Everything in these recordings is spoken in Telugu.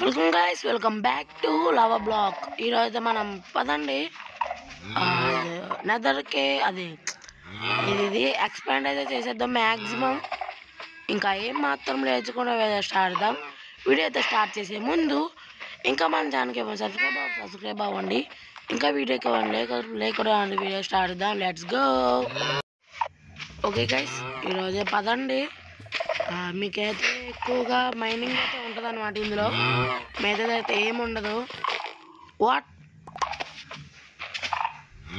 Welcome guys, welcome back to లవా blog. ఈరోజు మనం పదండి నెదర్కి ఇది ఎక్స్పాండ్ అయితే చేసేద్దాం మ్యాక్సిమం. ఇంకా ఏం మాత్రం లేచకుండా స్టార్ట్ వీడియో అయితే స్టార్ట్ చేసే ముందు ఇంకా మన ఛానల్కి సబ్స్క్రైబ్ అవ్వండి. ఇంకా వీడియోకి లేకుండా వీడియో స్టార్ట్ చేద్దాం. Let's go. ఓకే గైస్, ఈరోజు పదండి. మీకైతే ఎక్కువగా మైనింగ్ అయితే ఉంటుంది అన్నమాట. ఇందులో మెథడ్ అయితే ఏముండదు.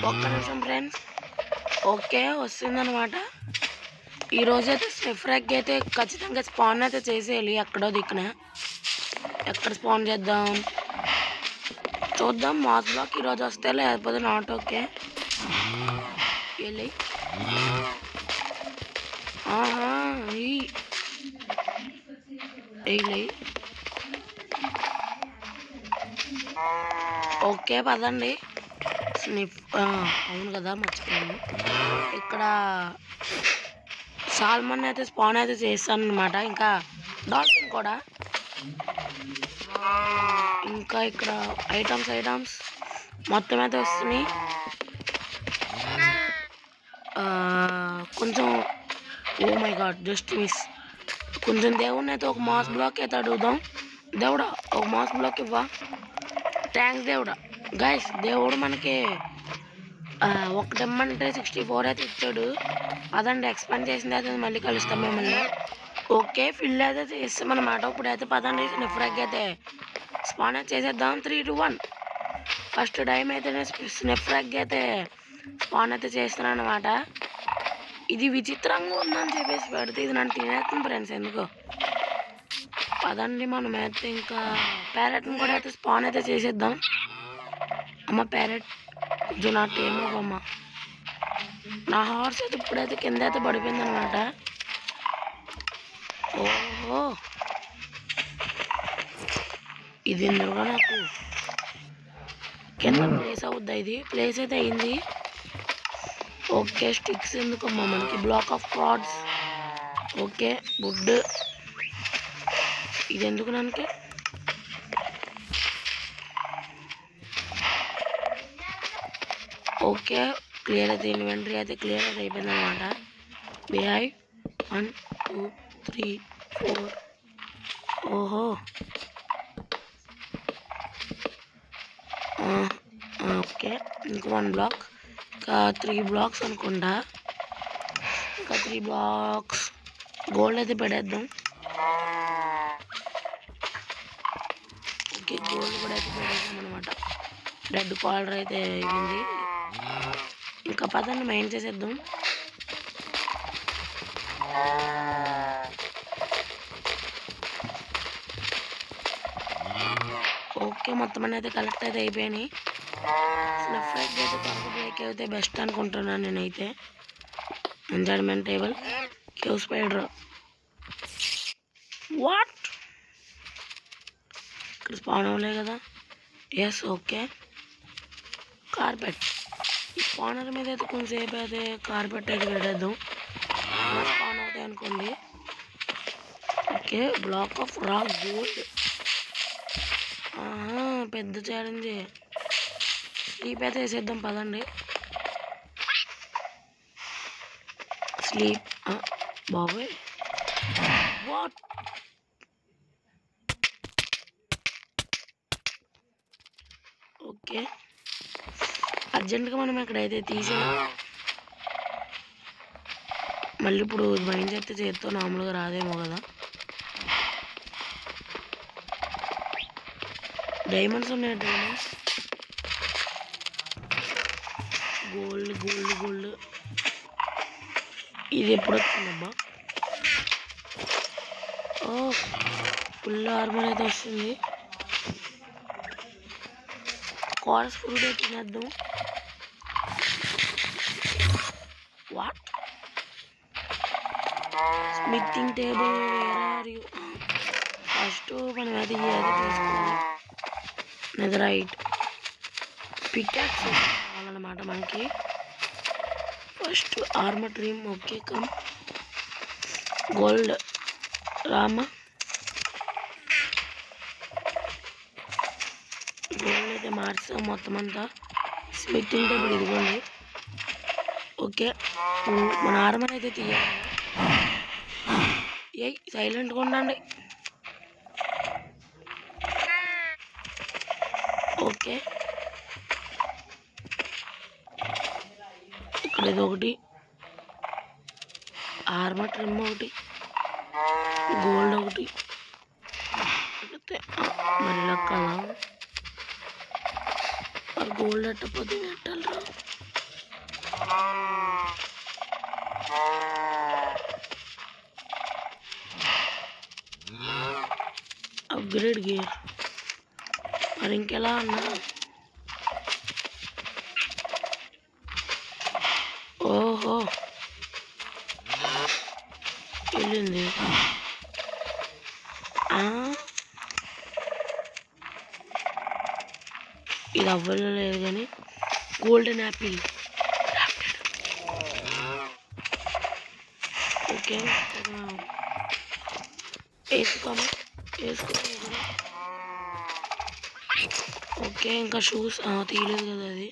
ఒక్క నిమిషం ఫ్రెండ్స్. ఓకే, వస్తుందన్నమాట. ఈరోజు అయితే స్నిఫ్రాగ్ అయితే ఖచ్చితంగా స్పాన్ అయితే చేసేయాలి. ఎక్కడో దిక్కున ఎక్కడ స్పాన్ చేద్దాం చూద్దాం. మాస్ బ్లాక్ ఈరోజు వస్తే, లేకపోతే నాట్. ఓకే వెళ్ళి ఓకే పదండి. అవును కదా, మర్చిపోయాను. ఇక్కడ సాల్మన్ అయితే స్పాన్ అయితే చేస్తాను అనమాట. ఇంకా డాల్ఫిన్ కూడా. ఇంకా ఇక్కడ ఐటమ్స్ మొత్తం అయితే వస్తున్నాయి. కొంచెం oh my god, just miss. కొంచెం దేవుడిని అయితే ఒక మాస్ బ్లాక్ అయితే అడుగుదాం. దేవుడా, ఒక మాస్ బ్లాక్ ఇవ్వా. థ్యాంక్స్ దేవుడా. గైస్, దేవుడు మనకి ఒకటి ఇమ్మంటే 64 అయితే ఇచ్చాడు. అదండి ఎక్స్పాండ్ చేసింది అయితే మళ్ళీ కలుస్తాం మిమ్మల్ని. ఓకే, ఫిల్ అయితే చేస్తాం అన్నమాట. ఇప్పుడైతే పదండి స్నిఫ్రాగ్ అయితే స్పాన్ అయితే చేసేద్దాం. 3, 2, 1. ఫస్ట్ టైం అయితే స్నిఫ్రాగ్ అయితే స్పాన్ అయితే చేస్తున్నాను అనమాట. ఇది విచిత్రంగా ఉందని చెప్పేసి పెడితే ఇది నన్ను తినేస్తుంది ఫ్రెండ్స్. ఎందుకో పదండి మనం అయితే ఇంకా ప్యారెట్ని కూడా అయితే స్పాన్ అయితే చేసేద్దాం. అమ్మ ప్యారెట్ కొంచెం నా టైం అవ్వమ్మ. నా హార్స్ అయితే ఇప్పుడైతే కింద అయితే పడిపోయింది అనమాట. ఓహో, ఇది ఎందుకు నాకు కింద ప్లేస్ అవుద్దా? ఇది ప్లేస్ అయితే అయింది. ఓకే, స్టిక్స్ ఎందుకమ్మా మనకి? Block of cards. Okay, wood. ఇది ఎందుకు మనకి? ఓకే, క్లియర్ అయితే ఇన్వెంటరీ అయితే క్లియర్ అయితే అయిపోయింది అనమాట. బిఐ 1, 2, 3, 4. ఓహో, ఓకే. ఇంకా 1 బ్లాక్, ఇంకా 3 బ్లాక్స్ అనుకుంటా. ఇంకా 3 బ్లాక్స్ గోల్డ్ అయితే పెడేద్దాం. ఓకే, గోల్డ్ కూడా అయితే పెడేద్దాం అనమాట. రెడ్ కాలర్ అయితే అయింది. ఇంకా పదండి మైండ్ చేసేద్దాం. ఓకే, మొత్తం అనేది కలెక్ట్ అయితే అయిపోయినాయి. స్నిఫ్రాగ్ అయితే త్వరగా బ్రేక్ అయితే బెస్ట్ అనుకుంటున్నాను నేనైతే. Enjoyment table, cave spider. What, ఇక్కడ స్పాన్ అవ్వలే కదా. Yes, okay. కార్పెట్. ఈ స్పానర్ మీద అయితే కొంచెంసేపు అయితే కార్పెట్ అయితే పెట్టేద్దాం. స్పాన్ అవుతాయి అనుకోండి. Okay, black of rock gold. పెద్ద ఛాలెంజ్. స్లీప్ అయితే వేసేద్దాం పదండి. స్లీప్ బాబోయ్. What, okay. అర్జెంటుగా మనం ఇక్కడైతే తీసాం. మళ్ళీ ఇప్పుడు మైండ్ చేస్తే చేత్తో మామూలుగా రాదేమో కదా. డైమండ్స్ ఉన్నాయి. Diamonds, gold gold gold. ఇది ఎప్పుడు వచ్చిందమ్మా? ఓ, ఫుల్ ఆర్మర్ అయితే వస్తుంది. కోరస్ ఫ్రూట్ అయితే తినేద్దాం. What, smithing table, where are you? First మనం అది తీసుకోవాలి. నెదరైట్ పికాక్స్ కావాలన్నమాట మనకి. First armor trim. Okay, come. Gold రామ. మార్చాం మొత్తం అంతా. స్మితింగ్ టేబుల్ ఇదిగోండి. ఓకే, మన ఆర్మర్ అయితే తీయాలి. ఏ సైలెంట్గా ఉండండి. ఓకే, ఇక్కడ ఇది ఒకటి, ఆర్మర్ ట్రిమ్ ఒకటి, గోల్డ్ ఒకటి, మరి లెక్కలా మరి గోల్డ్ ఎట్టపోతే పెట్టాలరా. అప్గ్రేడ్ గేర్ మరి ఇంకెలా అన్నా. ఓహో వెళ్ళింది. ఇది అవ్వలేదు కానీ గోల్డెన్ యాపిల్. ఓకే వేసుకోమా ఓకే, ఇంకా షూస్ తీయలేదు కదా అది.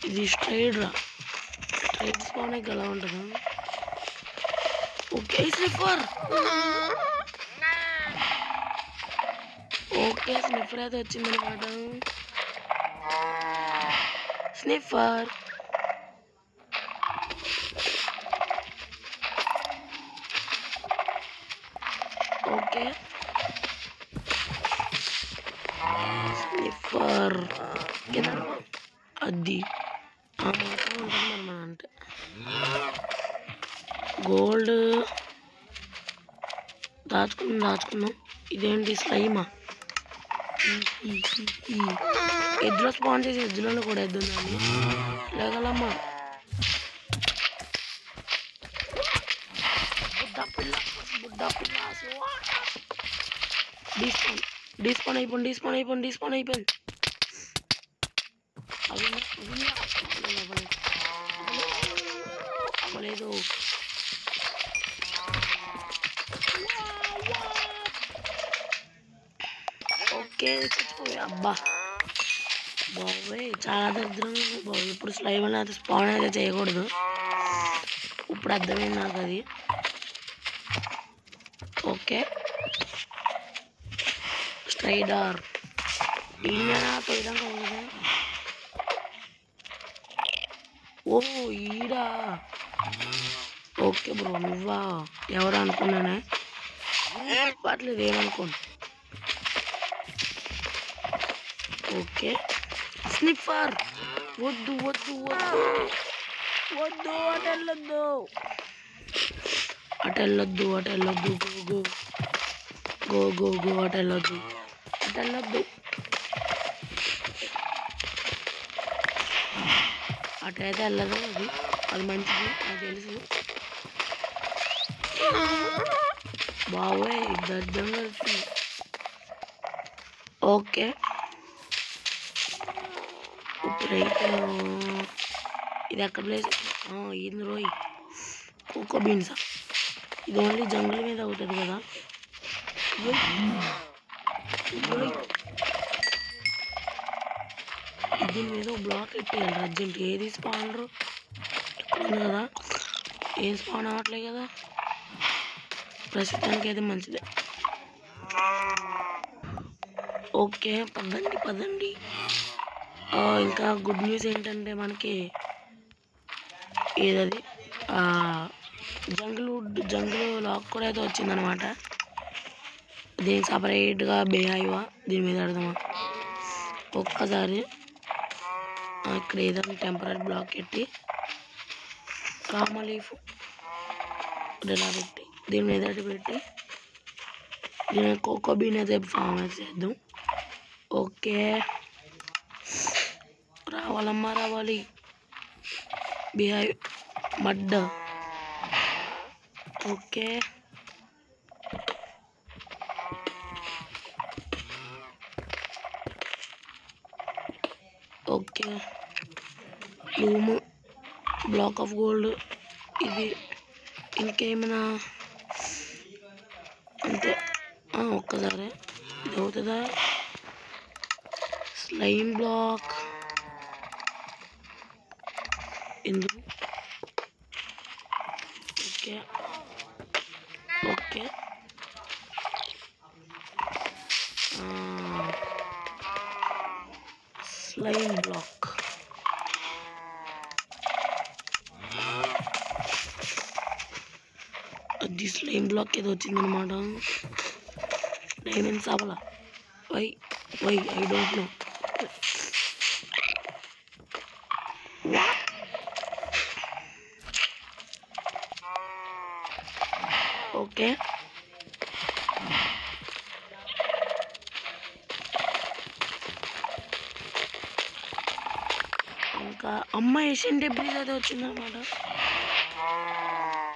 ఇది స్ట్రైడ్ స్పాన్ ఎలా ఉంటుందా. Okay sniffer. ఓకే స్నిఫర్ అయితే వచ్చిందనమాట. స్నిఫర్ ఓకే స్నిఫర్ అది ఆ మాత్రం ఉంటుంది అనమాట. అంటే గోల్డ్ దాచుకుందాం. ఇదేంటి స్లైమా? ఎద్దులో స్పాన్ చేసి ఎద్దులో కూడా ఎద్దుందని లేగలమ్మా. డిస్పాన్ అయిపోయింది. అవ్వలేదు. ఓకే అబ్బా బాబోయ్ చాలా దరిద్రంగా ఉంది బాబు. ఇప్పుడు స్లైమ్ అయితే స్పాన్ అయితే చేయకూడదు. ఇప్పుడు అర్థమైంది నాకు అది. ఓకే స్ట్రైడర్ పోయినాక కదా. ఓ ఈడా. ఓకే బ్రో నువ్వా? ఎవరు అనుకున్నానే, పర్లేదు ఏమనుకోండి. ఓకే స్నిఫర్ వద్దు అటెళ్ళొద్దు గో అటెళ్ళొద్దు. అటైతే వెళ్ళదు. అది మంచిది నాకు తెలుసు. బాబోయ్ దర్జంగా వెళ్తుంది. ఓకే ఇప్పుడైతే ఇది ఎక్కడ ప్లేస్? ఏంది రోయ్ కోకో బీన్సా? ఇది ఓన్లీ జంగల్ మీద అవుతుంది కదా. దీని మీద బ్లాక్ పెట్టేయాలి అర్జెంట్. ఏది స్పానరు ఇక్కడ ఉంది కదా, ఏం స్పాన్ అవ్వట్లేదు కదా. ప్రస్తుతానికి అయితే మంచిదే. ఓకే పదండి. ఇంకా గుడ్ న్యూస్ ఏంటంటే మనకి ఏదది జంగిల్ లాక్ కూడా అయితే వచ్చిందనమాట. దీనికి సపరేట్గా బేహాయివా దీని మీద పెడదామా ఒక్కసారి. ఇక్కడ ఏదైనా టెంపరీ బ్లాక్ పెట్టి కామలీఫ్ ఇలా పెట్టి దీని మీద పెట్టి దీని కోకో బీన్ అయితే ఫామ్ అయితే చేద్దాం. ఓకే రావాలి బిహైవ్ మడ్డ. Okay room block of gold. ఇది ఇంకేమైనా అంతే. ఒక్కసారి ఇది అవుతుందా? లైన్ బ్లాక్ ఎందుకు ఓకే ఓకే స్లైమ్ బ్లాక్ అది స్లైమ్ బ్లాక్ ఏదో వచ్చిందనమాట డైమండ్స్ అవ్వాల why I don't know okay ఇంకా అమ్మ ఏషియన్ డెబ్రీస్ అయితే వచ్చిందనమాట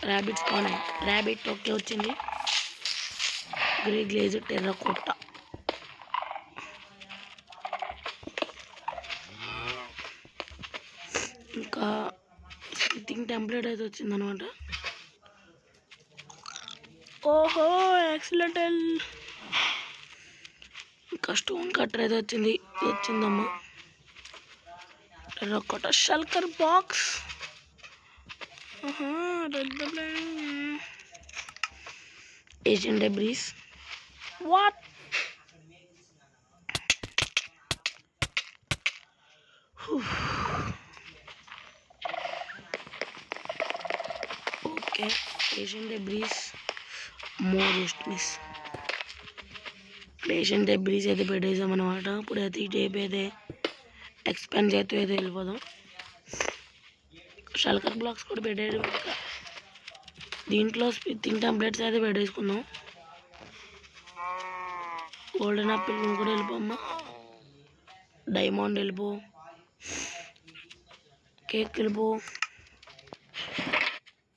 ర్యాబిట్స్ కానే ర్యాబిట్ ఓకే వచ్చింది గ్రే గ్లేజ్ టెర్రకోట ఇంకా స్మితింగ్ టెంప్లెట్ అయితే వచ్చిందనమాట ఓహో ఎక్సలెంట్ ఇంకా స్టోన్ కట్టర్ అయితే వచ్చిందమ్మా terracotta shulker box Asian debris what okay Asian debris more just miss Asian debris అయితే పెట్టేసామన్నమాట ఇప్పుడైతే ఈ టేప్ అయితే ఎక్స్పాండ్ చేస్తూ అయితే వెళ్ళిపోదాం షల్కర్ బ్లాక్స్ కూడా పెట్టేది ఇంకా దీంట్లో స్మితింగ్ టెంప్లెట్స్ అయితే పెట్టేసుకుందాం గోల్డెన్ యాపిల్ నువ్వు కూడా వెళ్ళిపోమ్మా డైమండ్ వెళ్ళిపో కేక్ వెళ్ళిపో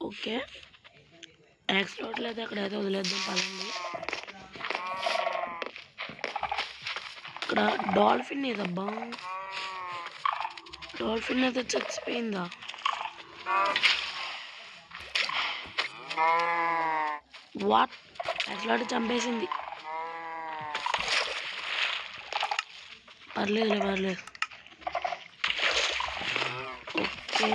ఓకే యాక్స్లోట్లు అయితే అక్కడైతే వదిలేద్దాం పదండి ఇక్కడ డాల్ఫిన్ ఏదబ్బా డాల్ఫిన్ అయితే చచ్చిపోయిందా వాట్ యాక్స్లోట్ చంపేసింది పర్లేదు ఓకే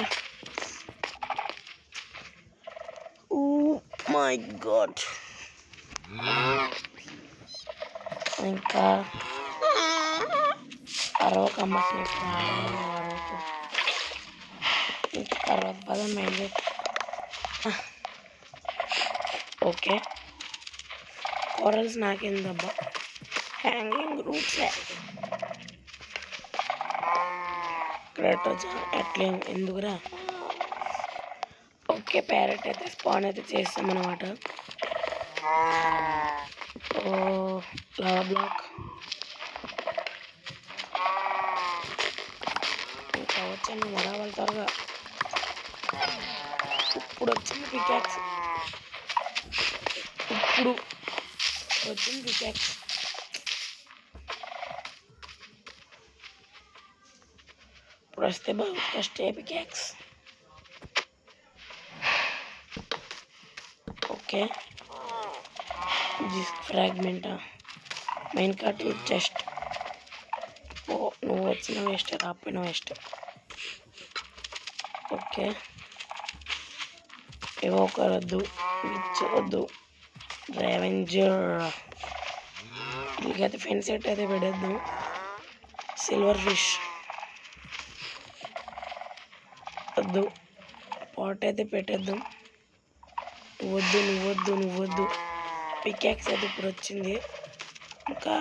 ఓ మై గాడ్ ఇంకా అరవకమ్మ తర్వాత పదం అయింది ఓకే కోరల్స్ నాకేందబ్బా హ్యాంగింగ్ రూట్స్ క్రెటోజా అట్లే ఎందుకురా ఓకే ప్యారెట్ అయితే స్పాన్ అయితే చేస్తామన్నమాట ఓ లావా బ్లాక్ ఇంకా వచ్చాను వరావాలి త్వరగా ఇప్పుడు వచ్చింది పికాక్స్ ఇప్పుడు వస్తే బాగా ఫస్ట్ పికాక్స్ ఓకే డిస్క్ ఫ్రాగ్మెంటా మెయిన్ కార్ట్ చెస్ట్ ఓ నువ్వు వచ్చిన వేస్ట్ రాపోయిన వేస్ట్ ఓకే ఎవోకర్ వద్దు విచ్ వద్దు డ్రైవెంజర్ వీళ్ళకైతే ఫెన్ సెట్ అయితే పెడేద్దాం సిల్వర్ ఫిష్ వద్దు పాట్ అయితే పెట్టేద్దాం నువ్వొద్దు పికాక్స్ అయితే ఇప్పుడు వచ్చింది ఇంకా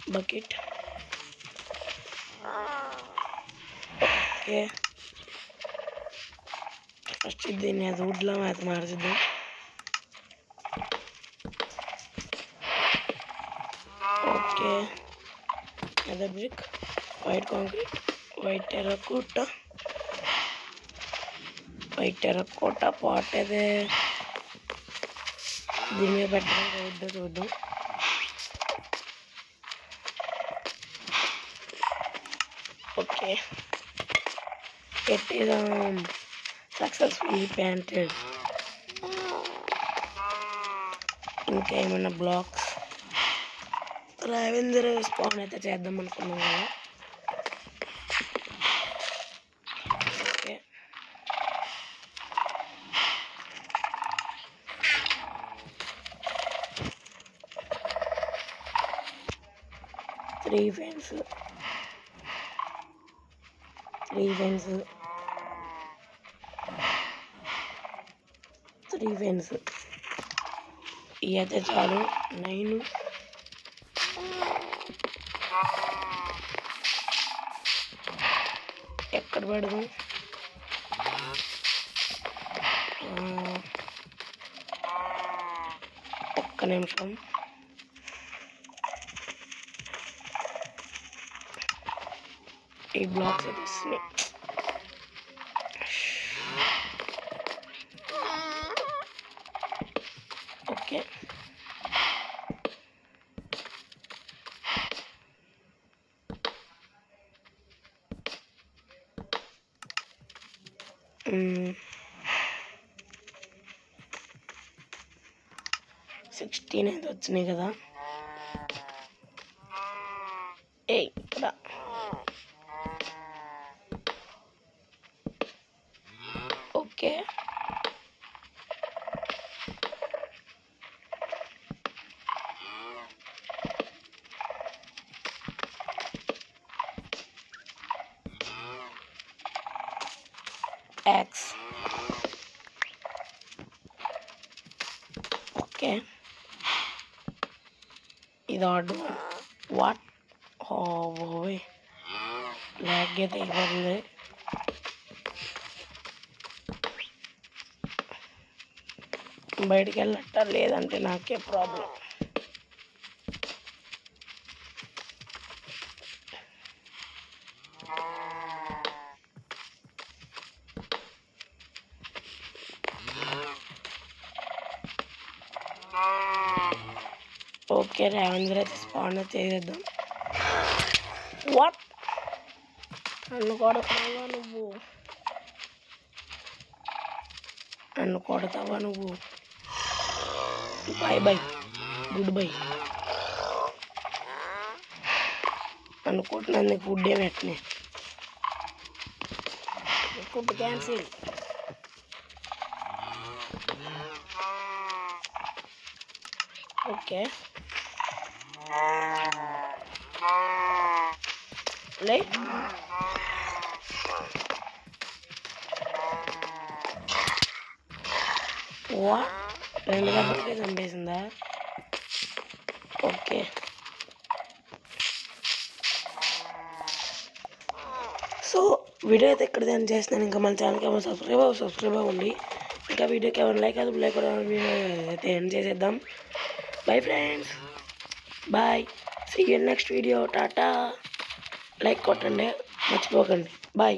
బకెట్ ఓకే ఫస్ట్ దీన్ని అది వుడ్లో అయితే మార్చిద్దాం ఓకే అదే brick white concrete white terracotta pot అయితే దీని మీద పెట్టడం చూద్దాం ఓకే పెట్టేదాం సక్సెస్ఫుల్లీ ప్యాంటెడ్ ఇంకా ఏమైనా బ్లాక్స్ రావెంజర్ స్పాన్ అయితే చేద్దాం అనుకున్నాం కదా. ఓకే, త్రీ ఫెన్స్ ఇవి అయితే చాలు. 9 ఎక్కడ పెడదాం? ఒక్క నిమిషం. ఈ బ్లాక్స్ అయితే వస్తున్నాయి. ఓకే, సిక్స్టీన్ అయితే వచ్చినాయి కదా. ఇక్కడ ఓకే, ఎక్స్ ఓకే. ఇది ఆర్డర్ వాట్ ఓయ్ లాగ్ అయితే అయిపోతుంది. బయటికి వెళ్ళట లేదంటే నాకే ప్రాబ్లం. ఓకే, రావెంజర్ అయితే స్పాన్ చేసేద్దాం. వాట్ నన్ను కొడతావా నువ్వు? Bye good bye. నన్ను కొట్టినందుకు ఫుడ్ ఏమి పెట్టినా, ఫుడ్ క్యాన్సిల్. ఓకే, లే వాట్ 2 గంటలకే చంపేసిందా? ఓకే, సో వీడియో అయితే ఇక్కడ దాన్ని చేస్తున్నాను. ఇంకా మన ఛానల్కి ఏమైనా సబ్స్క్రైబ్ అవ్వండి. ఇంకా వీడియోకి ఏమైనా లైక్ కూడా అయితే ఎండ్ చేసేద్దాం. Bye friends, bye, see you next video. Tata. Like కొట్టండి మర్చిపోకండి. బాయ్.